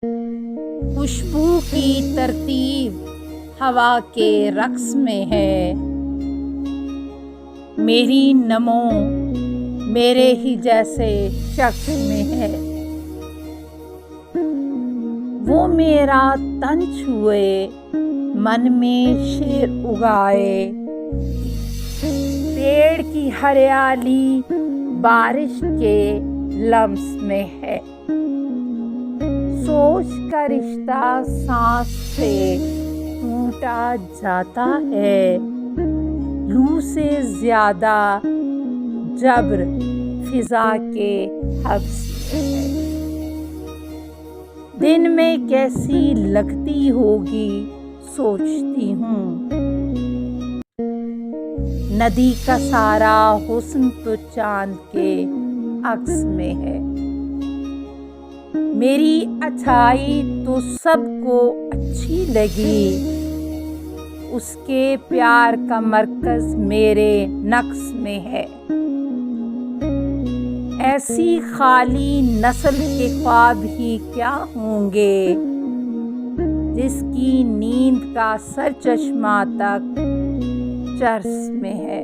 خوشبو کی ترتیب ہوا کے رقص میں ہے، میری نمو میرے ہی جیسے شخص میں ہے۔ وہ میرا تن چھوئے، من میں شعر اگائے، پیڑ کی ہریالی بارش کے لمس میں ہے۔ سوچ کا رشتہ سانس سے ٹوٹا جاتا ہے، لو سے زیادہ جبر فضا کے حبس میں ہے۔ دن میں کیسی لگتی ہوگی سوچتی ہوں، ندی کا سارا حسن تو چاند کے عکس میں ہے۔ میری اچھائی تو سب کو اچھی لگی، اس کے پیار کا مرکز میرے نقص میں ہے۔ ایسی خالی نسل کے خواب ہی کیا ہوں گے، جس کی نیند کا سرچشمہ تک چرس میں ہے۔